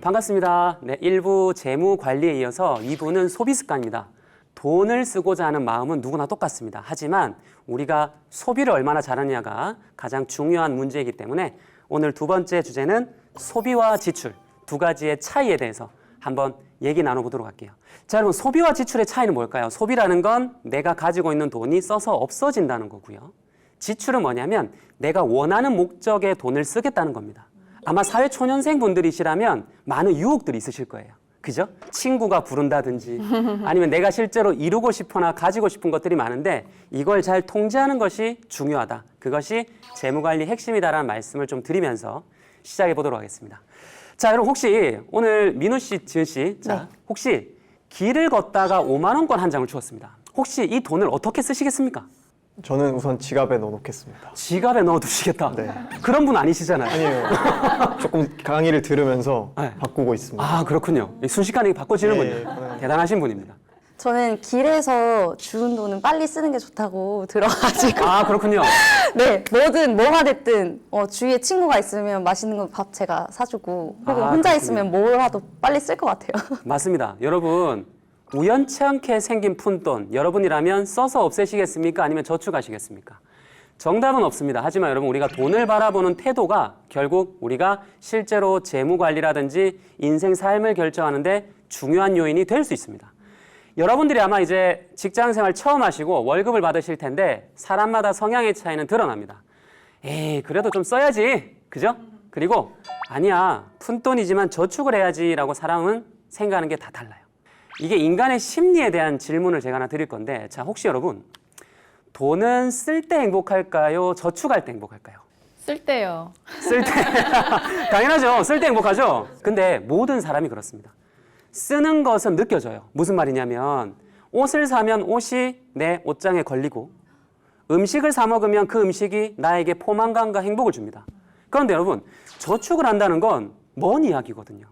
반갑습니다. 네, 1부 재무 관리에 이어서 2부는 소비 습관입니다. 돈을 쓰고자 하는 마음은 누구나 똑같습니다. 하지만 우리가 소비를 얼마나 잘하느냐가 가장 중요한 문제이기 때문에 오늘 두 번째 주제는 소비와 지출 두 가지의 차이에 대해서 한번 얘기 나눠보도록 할게요. 자, 여러분 소비와 지출의 차이는 뭘까요? 소비라는 건 내가 가지고 있는 돈이 써서 없어진다는 거고요. 지출은 뭐냐면 내가 원하는 목적에 돈을 쓰겠다는 겁니다. 아마 사회초년생 분들이시라면 많은 유혹들이 있으실 거예요. 그죠? 친구가 부른다든지 아니면 내가 실제로 이루고 싶거나 가지고 싶은 것들이 많은데 이걸 잘 통제하는 것이 중요하다. 그것이 재무관리 핵심이다라는 말씀을 좀 드리면서 시작해 보도록 하겠습니다. 자, 여러분 혹시 오늘 민우 씨, 지은 씨, 자, 혹시 길을 걷다가 5만 원권 한 장을 주었습니다. 혹시 이 돈을 어떻게 쓰시겠습니까? 저는 우선 지갑에 넣어놓겠습니다. 지갑에 넣어두시겠다. 네. 그런 분 아니시잖아요. 아니에요. 조금 강의를 들으면서 네. 바꾸고 있습니다. 아, 그렇군요. 순식간에 바꿔지는군요. 네. 대단하신 분입니다. 저는 길에서 주운 돈은 빨리 쓰는 게 좋다고 들어가지고 아, 그렇군요. 네, 뭐든 뭐가 됐든 주위에 친구가 있으면 맛있는 거 밥 제가 사주고 그리고 아, 혼자 그렇군요. 있으면 뭐라도 빨리 쓸 것 같아요. 맞습니다. 여러분, 우연치 않게 생긴 푼돈, 여러분이라면 써서 없애시겠습니까? 아니면 저축하시겠습니까? 정답은 없습니다. 하지만 여러분, 우리가 돈을 바라보는 태도가 결국 우리가 실제로 재무 관리라든지 인생 삶을 결정하는데 중요한 요인이 될 수 있습니다. 여러분들이 아마 이제 직장 생활 처음 하시고 월급을 받으실 텐데 사람마다 성향의 차이는 드러납니다. 에이, 그래도 좀 써야지. 그죠? 그리고 아니야, 푼돈이지만 저축을 해야지라고 사람은 생각하는 게 다 달라요. 이게 인간의 심리에 대한 질문을 제가 하나 드릴 건데, 자, 혹시 여러분 돈은 쓸 때 행복할까요? 저축할 때 행복할까요? 쓸 때요. 쓸 때 당연하죠. 쓸 때 행복하죠. 근데 모든 사람이 그렇습니다. 쓰는 것은 느껴져요. 무슨 말이냐면 옷을 사면 옷이 내 옷장에 걸리고 음식을 사 먹으면 그 음식이 나에게 포만감과 행복을 줍니다. 그런데 여러분, 저축을 한다는 건 먼 이야기거든요.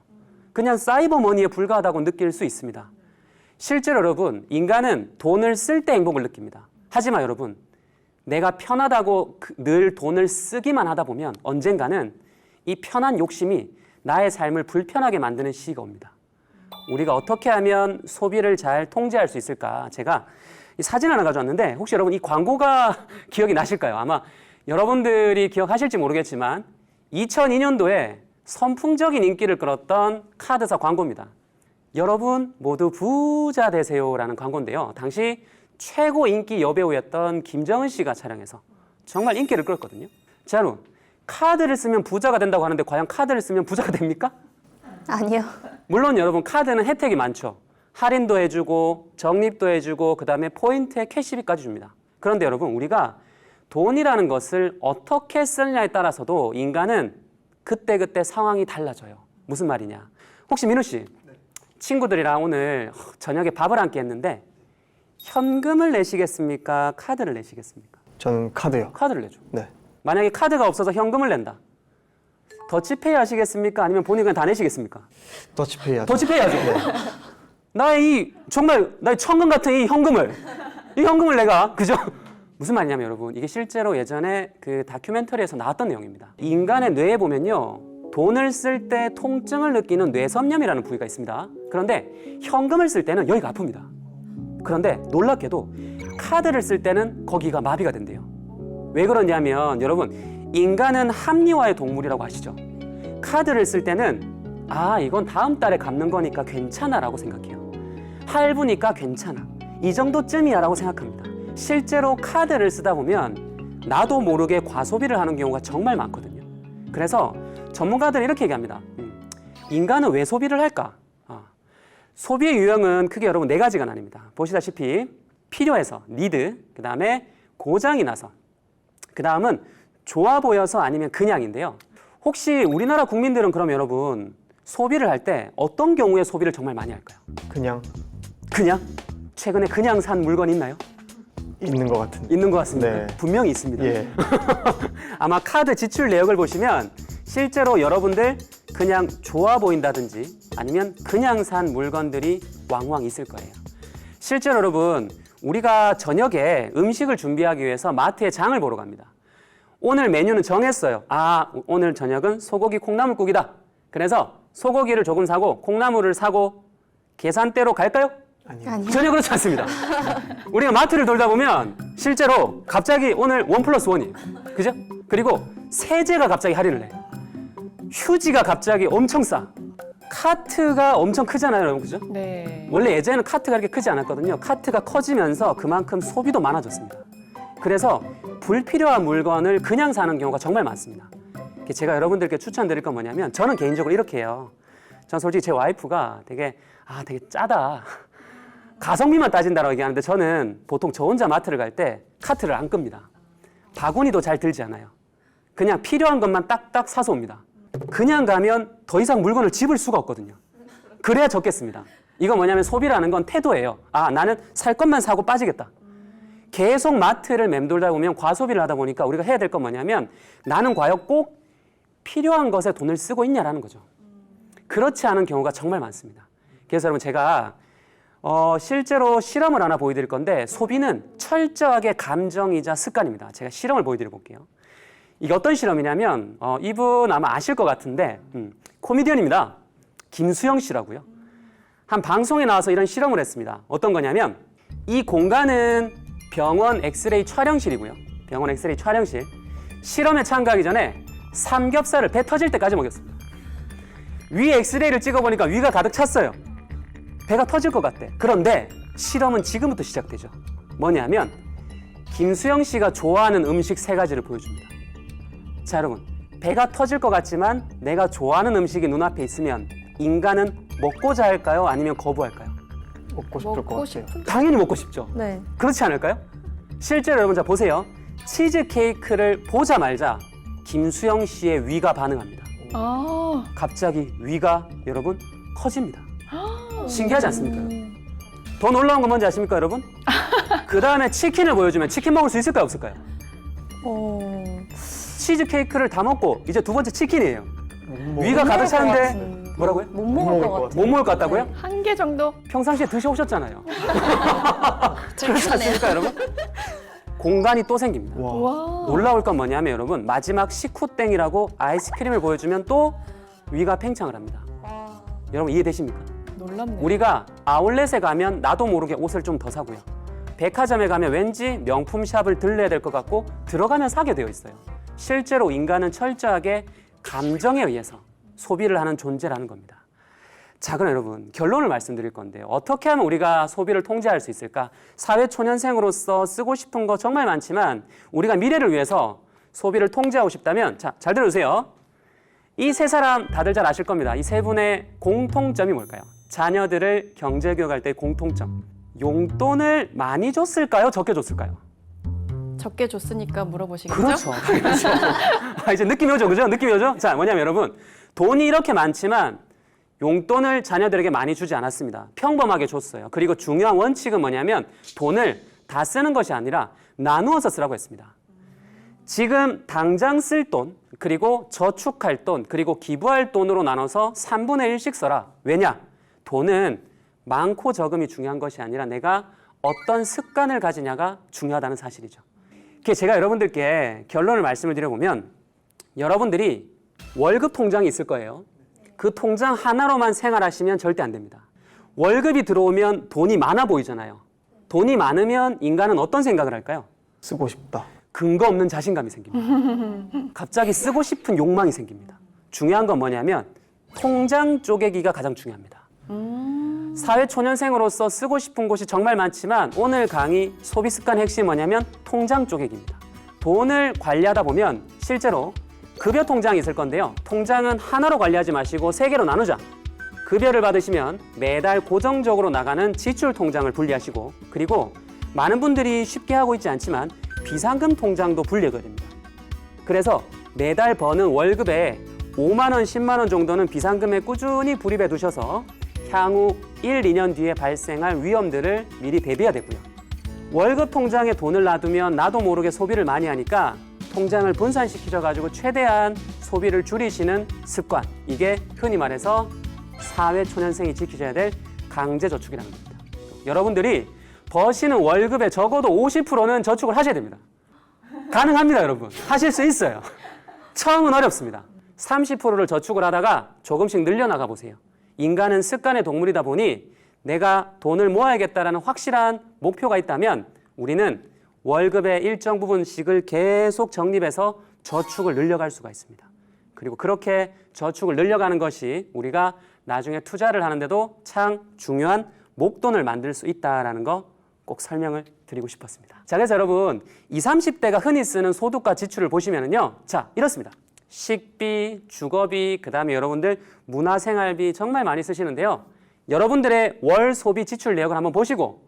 그냥 사이버 머니에 불과하다고 느낄 수 있습니다. 실제로 여러분, 인간은 돈을 쓸 때 행복을 느낍니다. 하지만 여러분, 내가 편하다고 늘 돈을 쓰기만 하다 보면 언젠가는 이 편한 욕심이 나의 삶을 불편하게 만드는 시기가 옵니다. 우리가 어떻게 하면 소비를 잘 통제할 수 있을까? 제가 이 사진 하나 가져왔는데 혹시 여러분 이 광고가 기억이 나실까요? 아마 여러분들이 기억하실지 모르겠지만 2002년도에 선풍적인 인기를 끌었던 카드사 광고입니다. 여러분 모두 부자 되세요라는 광고인데요. 당시 최고 인기 여배우였던 김정은 씨가 촬영해서 정말 인기를 끌었거든요. 자, 여러분 카드를 쓰면 부자가 된다고 하는데 과연 카드를 쓰면 부자가 됩니까? 아니요. 물론 여러분 카드는 혜택이 많죠. 할인도 해주고 적립도 해주고 그 다음에 포인트에 캐시백까지 줍니다. 그런데 여러분 우리가 돈이라는 것을 어떻게 쓰느냐에 따라서도 인간은 그때그때 상황이 달라져요. 무슨 말이냐. 혹시 민우 씨 친구들이랑 오늘 저녁에 밥을 함께 했는데 현금을 내시겠습니까? 카드를 내시겠습니까? 저는 카드요. 카드를 내죠. 네. 만약에 카드가 없어서 현금을 낸다. 더치페이 하시겠습니까? 아니면 본인 그냥 다 내시겠습니까? 더치페이 하죠. 더치페이 하죠. 나의 천금 같은 이 현금을 내가, 그죠? 무슨 말이냐면 여러분, 이게 실제로 예전에 그 다큐멘터리에서 나왔던 내용입니다. 인간의 뇌에 보면요, 돈을 쓸 때 통증을 느끼는 뇌섬염이라는 부위가 있습니다. 그런데 현금을 쓸 때는 여기가 아픕니다. 그런데 놀랍게도 카드를 쓸 때는 거기가 마비가 된대요. 왜 그러냐면 여러분, 인간은 합리화의 동물이라고 아시죠? 카드를 쓸 때는 이건 다음 달에 갚는 거니까 괜찮아 라고 생각해요. 할부니까 괜찮아, 이 정도쯤이야 라고 생각합니다. 실제로 카드를 쓰다 보면 나도 모르게 과소비를 하는 경우가 정말 많거든요. 그래서 전문가들은 이렇게 얘기합니다. 인간은 왜 소비를 할까? 소비의 유형은 크게 여러분 4가지가 나뉩니다. 보시다시피 필요해서, need, 그 다음에 고장이 나서, 그 다음은 좋아 보여서, 아니면 그냥인데요. 혹시 우리나라 국민들은 그럼 여러분 소비를 할 때 어떤 경우에 소비를 정말 많이 할까요? 그냥 최근에 그냥 산 물건 있나요? 있는 것 같은데. 있는 것 같습니다. 네. 분명히 있습니다. 예. 아마 카드 지출 내역을 보시면 실제로 여러분들 그냥 좋아 보인다든지 아니면 그냥 산 물건들이 왕왕 있을 거예요. 실제로 여러분 우리가 저녁에 음식을 준비하기 위해서 마트에 장을 보러 갑니다. 오늘 메뉴는 정했어요. 오늘 저녁은 소고기 콩나물국이다. 그래서 소고기를 조금 사고 콩나물을 사고 계산대로 갈까요? 아니요. 아니요. 전혀 그렇지 않습니다. 우리가 마트를 돌다 보면 실제로 갑자기 오늘 1+1이에요. 그죠? 그리고 세제가 갑자기 할인을 해. 휴지가 갑자기 엄청 싸. 카트가 엄청 크잖아요, 여러분. 그죠? 네. 원래 예전에는 카트가 이렇게 크지 않았거든요. 카트가 커지면서 그만큼 소비도 많아졌습니다. 그래서 불필요한 물건을 그냥 사는 경우가 정말 많습니다. 제가 여러분들께 추천드릴 건 뭐냐면 저는 개인적으로 이렇게 해요. 전 솔직히 제 와이프가 되게 짜다. 가성비만 따진다라고 얘기하는데 저는 보통 저 혼자 마트를 갈 때 카트를 안 끕니다. 바구니도 잘 들지 않아요. 그냥 필요한 것만 딱딱 사서 옵니다. 그냥 가면 더 이상 물건을 집을 수가 없거든요. 그래야 적겠습니다. 이거 뭐냐면 소비라는 건 태도예요. 나는 살 것만 사고 빠지겠다. 계속 마트를 맴돌다 보면 과소비를 하다 보니까 우리가 해야 될 건 뭐냐면 나는 과연 꼭 필요한 것에 돈을 쓰고 있냐라는 거죠. 그렇지 않은 경우가 정말 많습니다. 그래서 여러분 제가 실제로 실험을 하나 보여드릴 건데 소비는 철저하게 감정이자 습관입니다. 제가 실험을 보여드려 볼게요. 이게 어떤 실험이냐면 이분 아마 아실 것 같은데 코미디언입니다. 김수영 씨라고요. 한 방송에 나와서 이런 실험을 했습니다. 어떤 거냐면 이 공간은 병원 엑스레이 촬영실이고요. 병원 엑스레이 촬영실. 실험에 참가하기 전에 삼겹살을 배 터질 때까지 먹였습니다. 위 엑스레이를 찍어보니까 위가 가득 찼어요. 배가 터질 것 같대. 그런데 실험은 지금부터 시작되죠. 뭐냐면 김수영 씨가 좋아하는 음식 3가지를 보여줍니다. 자, 여러분, 배가 터질 것 같지만 내가 좋아하는 음식이 눈앞에 있으면 인간은 먹고자 할까요? 아니면 거부할까요? 먹고 싶을 것 먹고 같아요. 싶은 당연히 먹고 싶죠. 네. 그렇지 않을까요? 실제로 여러분 자 보세요. 치즈 케이크를 보자마자 김수영 씨의 위가 반응합니다. 아. 갑자기 위가 여러분 커집니다. 신기하지 않습니까? 여러분? 더 놀라운 건 뭔지 아십니까, 여러분? 그 다음에 치킨을 보여주면 치킨 먹을 수 있을까요, 없을까요? 치즈 케이크를 다 먹고 이제 2번째 치킨이에요. 위가 가득 차는데 뭐라고요? 못 먹을 것 같아요. 못 먹을 것 같다고요? 한 개 정도? 평상시에 드셔오셨잖아요. 그렇지 않습니까, 여러분? 공간이 또 생깁니다. 와. 와. 놀라울 건 뭐냐면 여러분 마지막 식후땡이라고 아이스크림을 보여주면 또 위가 팽창을 합니다. 여러분 이해되십니까? 놀랍네. 우리가 아울렛에 가면 나도 모르게 옷을 좀 더 사고요. 백화점에 가면 왠지 명품 샵을 들러야 될 것 같고 들어가면 사게 되어 있어요. 실제로 인간은 철저하게 감정에 의해서 소비를 하는 존재라는 겁니다. 자, 그럼 여러분 결론을 말씀드릴 건데요. 어떻게 하면 우리가 소비를 통제할 수 있을까? 사회초년생으로서 쓰고 싶은 거 정말 많지만 우리가 미래를 위해서 소비를 통제하고 싶다면 자, 잘 들어주세요. 이 3사람 다들 잘 아실 겁니다. 이 3분의 공통점이 뭘까요? 자녀들을 경제교육할 때 공통점. 용돈을 많이 줬을까요? 적게 줬을까요? 적게 줬으니까 물어보시겠죠? 그렇죠. 그렇죠. 이제 느낌이 오죠. 그죠? 느낌이 오죠? 자, 뭐냐면 여러분 돈이 이렇게 많지만 용돈을 자녀들에게 많이 주지 않았습니다. 평범하게 줬어요. 그리고 중요한 원칙은 뭐냐면 돈을 다 쓰는 것이 아니라 나누어서 쓰라고 했습니다. 지금 당장 쓸 돈, 그리고 저축할 돈, 그리고 기부할 돈으로 나눠서 3분의 1씩 써라. 왜냐? 돈은 많고 적음이 중요한 것이 아니라 내가 어떤 습관을 가지냐가 중요하다는 사실이죠. 제가 여러분들께 결론을 말씀을 드려보면 여러분들이 월급 통장이 있을 거예요. 그 통장 하나로만 생활하시면 절대 안 됩니다. 월급이 들어오면 돈이 많아 보이잖아요. 돈이 많으면 인간은 어떤 생각을 할까요? 쓰고 싶다. 근거 없는 자신감이 생깁니다. 갑자기 쓰고 싶은 욕망이 생깁니다. 중요한 건 뭐냐면 통장 쪼개기가 가장 중요합니다. 사회초년생으로서 쓰고 싶은 곳이 정말 많지만 오늘 강의 소비 습관 핵심이 뭐냐면 통장 쪼개기입니다. 돈을 관리하다 보면 실제로 급여 통장이 있을 건데요. 통장은 하나로 관리하지 마시고 3개로 나누자. 급여를 받으시면 매달 고정적으로 나가는 지출 통장을 분리하시고 그리고 많은 분들이 쉽게 하고 있지 않지만 비상금 통장도 분리해야 됩니다. 그래서 매달 버는 월급에 5만 원, 10만 원 정도는 비상금에 꾸준히 불입해 두셔서 향후 1, 2년 뒤에 발생할 위험들을 미리 대비해야 되고요. 월급 통장에 돈을 놔두면 나도 모르게 소비를 많이 하니까 통장을 분산시키셔가지고 최대한 소비를 줄이시는 습관. 이게 흔히 말해서 사회초년생이 지키셔야 될 강제저축이라는 겁니다. 여러분들이 버시는 월급의 적어도 50%는 저축을 하셔야 됩니다. 가능합니다, 여러분. 하실 수 있어요. 처음은 어렵습니다. 30%를 저축을 하다가 조금씩 늘려나가 보세요. 인간은 습관의 동물이다 보니 내가 돈을 모아야겠다라는 확실한 목표가 있다면 우리는 월급의 일정 부분씩을 계속 적립해서 저축을 늘려갈 수가 있습니다. 그리고 그렇게 저축을 늘려가는 것이 우리가 나중에 투자를 하는데도 참 중요한 목돈을 만들 수 있다는 거 꼭 설명을 드리고 싶었습니다. 자, 그래서 여러분 20, 30대가 흔히 쓰는 소득과 지출을 보시면은요. 자, 이렇습니다. 식비, 주거비, 그 다음에 여러분들 문화생활비 정말 많이 쓰시는데요. 여러분들의 월 소비 지출 내역을 한번 보시고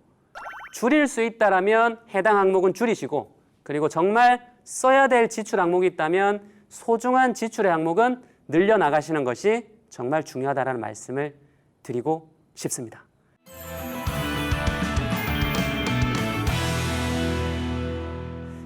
줄일 수 있다라면 해당 항목은 줄이시고 그리고 정말 써야 될 지출 항목이 있다면 소중한 지출의 항목은 늘려나가시는 것이 정말 중요하다는 말씀을 드리고 싶습니다.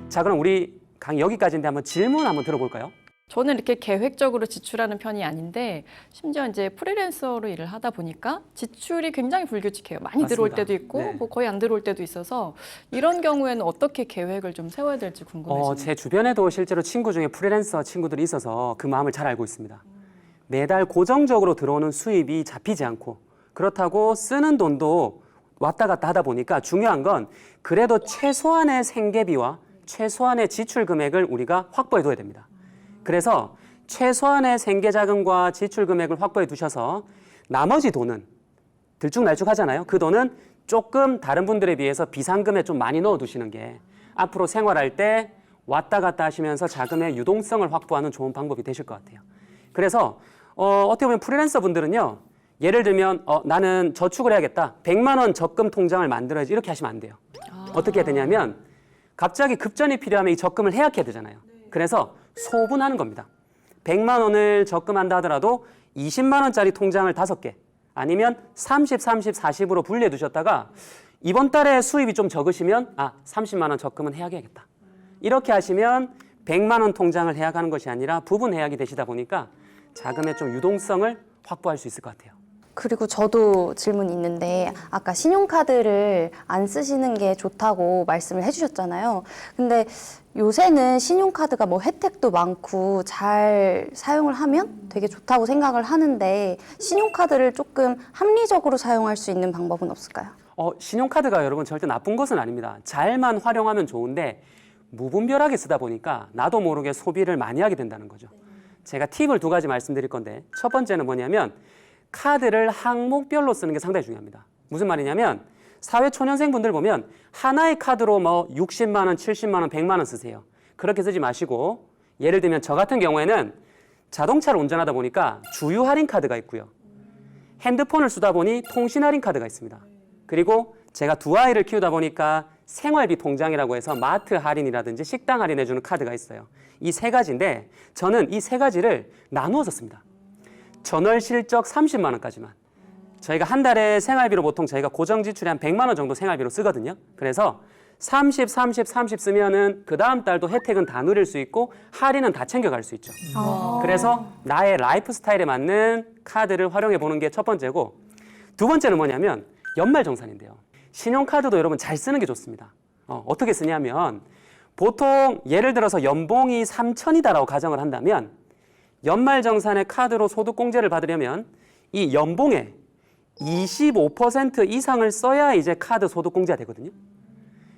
자, 그럼 우리 강의 여기까지인데 한번 질문 한번 들어볼까요? 저는 이렇게 계획적으로 지출하는 편이 아닌데 심지어 이제 프리랜서로 일을 하다 보니까 지출이 굉장히 불규칙해요. 많이 맞습니다. 들어올 때도 있고 네. 뭐 거의 안 들어올 때도 있어서 이런 경우에는 어떻게 계획을 좀 세워야 될지 궁금해집니다. 제 주변에도 실제로 친구 중에 프리랜서 친구들이 있어서 그 마음을 잘 알고 있습니다. 매달 고정적으로 들어오는 수입이 잡히지 않고 그렇다고 쓰는 돈도 왔다 갔다 하다 보니까 중요한 건 그래도 최소한의 생계비와 최소한의 지출 금액을 우리가 확보해 둬야 됩니다. 그래서 최소한의 생계자금과 지출 금액을 확보해 두셔서 나머지 돈은 들쭉날쭉 하잖아요. 그 돈은 조금 다른 분들에 비해서 비상금에 좀 많이 넣어 두시는 게 앞으로 생활할 때 왔다 갔다 하시면서 자금의 유동성을 확보하는 좋은 방법이 되실 것 같아요. 그래서 어떻게 보면 프리랜서 분들은요. 예를 들면 나는 저축을 해야겠다. 100만 원 적금 통장을 만들어야지 이렇게 하시면 안 돼요. 어떻게 해야 되냐면 갑자기 급전이 필요하면 이 적금을 해약해야 되잖아요. 그래서 소분하는 겁니다. 100만 원을 적금한다 하더라도 20만 원짜리 통장을 5개 아니면 30, 30, 40으로 분리해 두셨다가 이번 달에 수입이 좀 적으시면 30만 원 적금은 해약해야겠다. 이렇게 하시면 100만 원 통장을 해약하는 것이 아니라 부분 해약이 되시다 보니까 자금의 좀 유동성을 확보할 수 있을 것 같아요. 그리고 저도 질문이 있는데 아까 신용카드를 안 쓰시는 게 좋다고 말씀을 해주셨잖아요. 근데 요새는 신용카드가 뭐 혜택도 많고 잘 사용을 하면 되게 좋다고 생각을 하는데 신용카드를 조금 합리적으로 사용할 수 있는 방법은 없을까요? 신용카드가 여러분 절대 나쁜 것은 아닙니다. 잘만 활용하면 좋은데 무분별하게 쓰다 보니까 나도 모르게 소비를 많이 하게 된다는 거죠. 제가 팁을 2가지 말씀드릴 건데 첫 번째는 뭐냐면 카드를 항목별로 쓰는 게 상당히 중요합니다. 무슨 말이냐면 사회초년생분들 보면 하나의 카드로 뭐 60만 원, 70만 원, 100만 원 쓰세요. 그렇게 쓰지 마시고 예를 들면 저 같은 경우에는 자동차를 운전하다 보니까 주유 할인 카드가 있고요. 핸드폰을 쓰다 보니 통신 할인 카드가 있습니다. 그리고 제가 2아이를 키우다 보니까 생활비 통장이라고 해서 마트 할인이라든지 식당 할인해주는 카드가 있어요. 이 3가지인데 저는 이 3가지를 나누어서 씁니다. 전월 실적 30만 원까지만. 저희가 한 달에 생활비로 보통 저희가 고정 지출이 한 100만 원 정도 생활비로 쓰거든요. 그래서 30, 30, 30 쓰면은 그 다음 달도 혜택은 다 누릴 수 있고 할인은 다 챙겨갈 수 있죠. 그래서 나의 라이프 스타일에 맞는 카드를 활용해 보는 게 첫 번째고 2번째는 뭐냐면 연말정산인데요. 신용카드도 여러분 잘 쓰는 게 좋습니다. 어떻게 쓰냐면 보통 예를 들어서 연봉이 3천이다라고 가정을 한다면 연말정산에 카드로 소득공제를 받으려면 이 연봉의 25% 이상을 써야 이제 카드 소득공제가 되거든요.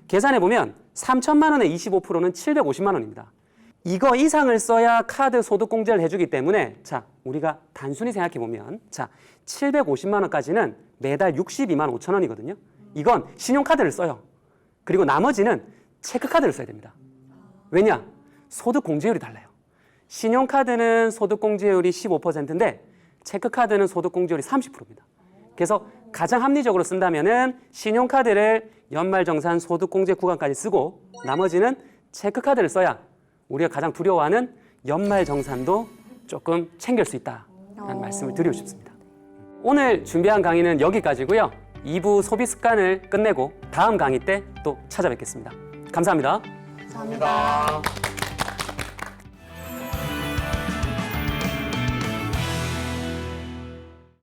계산해보면 3천만 원의 25%는 750만 원입니다. 이거 이상을 써야 카드 소득공제를 해주기 때문에 자, 우리가 단순히 생각해보면 자, 750만 원까지는 매달 62만 5천 원이거든요. 이건 신용카드를 써요. 그리고 나머지는 체크카드를 써야 됩니다. 왜냐? 소득공제율이 달라요. 신용카드는 소득공제율이 15%인데 체크카드는 소득공제율이 30%입니다. 그래서 가장 합리적으로 쓴다면은 신용카드를 연말정산 소득공제 구간까지 쓰고 나머지는 체크카드를 써야 우리가 가장 두려워하는 연말정산도 조금 챙길 수 있다는 말씀을 드리고 싶습니다. 오늘 준비한 강의는 여기까지고요. 2부 소비 습관을 끝내고 다음 강의 때 또 찾아뵙겠습니다. 감사합니다. 감사합니다.